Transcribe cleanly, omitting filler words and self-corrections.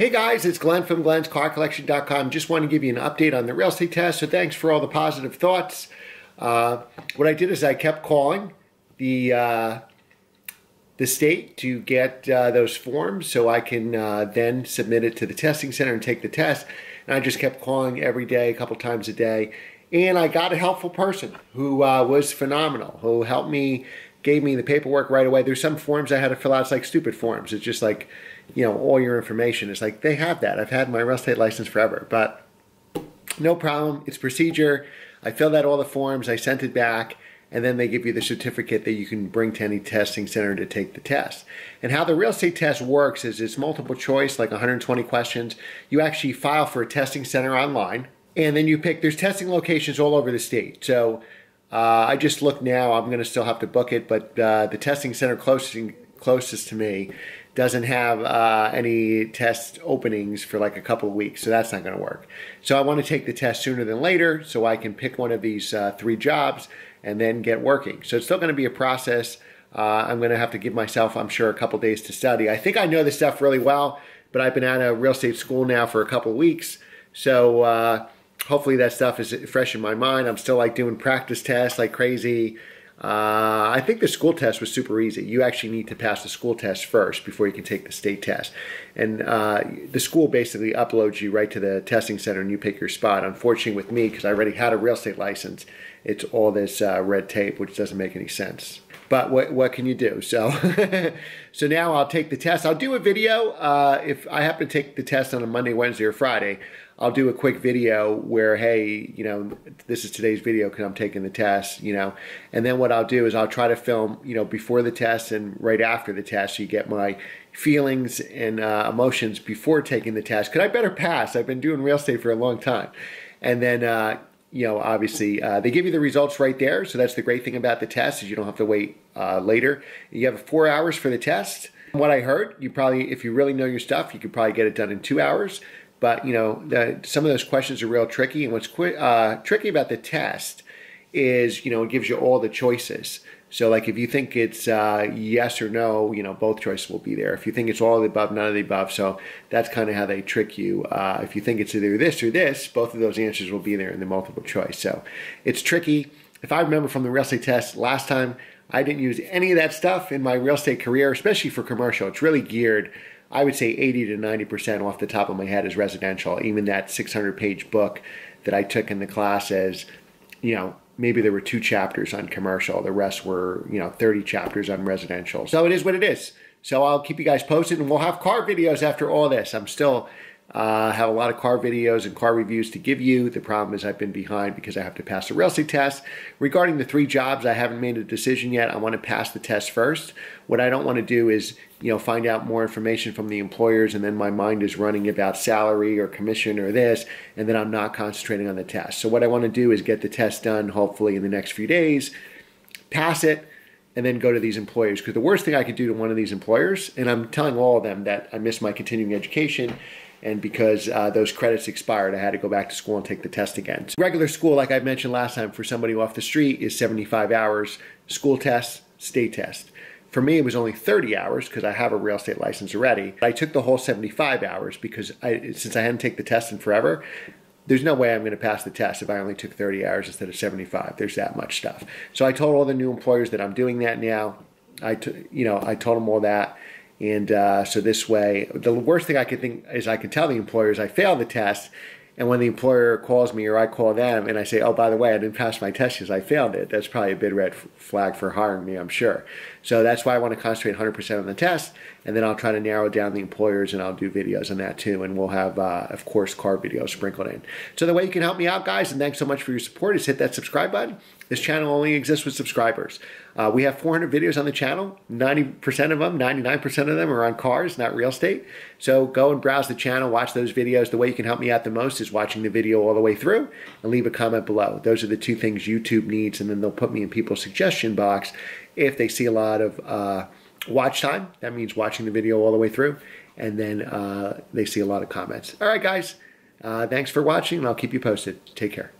Hey guys, it's Glenn from glenscarcollection.com. Just want to give you an update on the real estate test. So thanks for all the positive thoughts. What I did is I kept calling the state to get those forms so I can then submit it to the testing center and take the test. And I just kept calling every day, a couple times a day. And I got a helpful person who was phenomenal, who helped me, gave me the paperwork right away. There's some forms I had to fill out. It's like stupid forms. It's just like, you know, all your information. It's like, they have that. I've had my real estate license forever, but no problem. It's procedure. I filled out all the forms. I sent it back. And then they give you the certificate that you can bring to any testing center to take the test. And how the real estate test works is it's multiple choice, like 120 questions. You actually file for a testing center online, and then you pick, there's testing locations all over the state. So I just looked now, I'm gonna still have to book it, but the testing center closest to me doesn't have any test openings for like a couple of weeks, so that's not gonna work. So I wanna take the test sooner than later so I can pick one of these 3 jobs and then get working. So it's still gonna be a process. I'm gonna have to give myself, I'm sure, a couple days to study. I think I know this stuff really well, but I've been out of real estate school now for a couple of weeks. So hopefully that stuff is fresh in my mind. I'm still like doing practice tests like crazy. I think the school test was super easy. You actually need to pass the school test first before you can take the state test. And the school basically uploads you right to the testing center and you pick your spot. Unfortunately with me, because I already had a real estate license, it's all this red tape, which doesn't make any sense. But what can you do? So, so now I'll take the test. I'll do a video. If I happen to take the test on a Monday, Wednesday, or Friday, I'll do a quick video where, hey, you know, this is today's video because I'm taking the test, you know. And then what I'll do is I'll try to film, you know, before the test and right after the test, so you get my feelings and emotions before taking the test. Because I better pass. I've been doing real estate for a long time. And then, you know, obviously, they give you the results right there. So that's the great thing about the test is you don't have to wait later. You have 4 hours for the test. What I heard, you probably, if you really know your stuff, you could probably get it done in 2 hours. But, you know, some of those questions are real tricky. And what's tricky about the test is, you know, it gives you all the choices. So, like, if you think it's yes or no, you know, both choices will be there. If you think it's all of the above, none of the above. So that's kind of how they trick you. If you think it's either this or this, both of those answers will be there in the multiple choice. So it's tricky. If I remember from the real estate test last time, I didn't use any of that stuff in my real estate career, especially for commercial. It's really geared, I would say 80 to 90% off the top of my head is residential. Even that 600-page book that I took in the classes, you know, maybe there were 2 chapters on commercial. The rest were, you know, 30 chapters on residential. So it is what it is. So I'll keep you guys posted, and we'll have car videos after all this. I'm still have a lot of car videos and car reviews to give you. The problem is I've been behind because I have to pass the real estate test. Regarding the 3 jobs, I haven't made a decision yet. I want to pass the test first. What I don't want to do is, you know, find out more information from the employers and then my mind is running about salary or commission or this, and then I'm not concentrating on the test. So what I want to do is get the test done hopefully in the next few days, pass it, and then go to these employers. Because the worst thing I could do to one of these employers, and I'm telling all of them that I missed my continuing education, and because those credits expired, I had to go back to school and take the test again. So regular school, like I mentioned last time, for somebody off the street is 75 hours, school test, state test. For me, it was only 30 hours because I have a real estate license already. I took the whole 75 hours because since I hadn't taken the test in forever, there's no way I'm going to pass the test if I only took 30 hours instead of 75. There's that much stuff. So I told all the new employers that I'm doing that now. I told them all that. And so this way, the worst thing I could think is I can tell the employers I failed the test. And when the employer calls me or I call them and I say, oh, by the way, I didn't pass my test because I failed it, that's probably a big red flag for hiring me, I'm sure. So that's why I want to concentrate 100% on the test. And then I'll try to narrow down the employers and I'll do videos on that too. And we'll have, of course, car videos sprinkled in. So the way you can help me out, guys, and thanks so much for your support, is hit that subscribe button. This channel only exists with subscribers. We have 400 videos on the channel. 90% of them, 99% of them are on cars, not real estate. So go and browse the channel, watch those videos. The way you can help me out the most is watching the video all the way through and leave a comment below. Those are the 2 things YouTube needs, and then they'll put me in people's suggestion box if they see a lot of watch time. That means watching the video all the way through, and then they see a lot of comments. All right, guys, thanks for watching, and I'll keep you posted. Take care.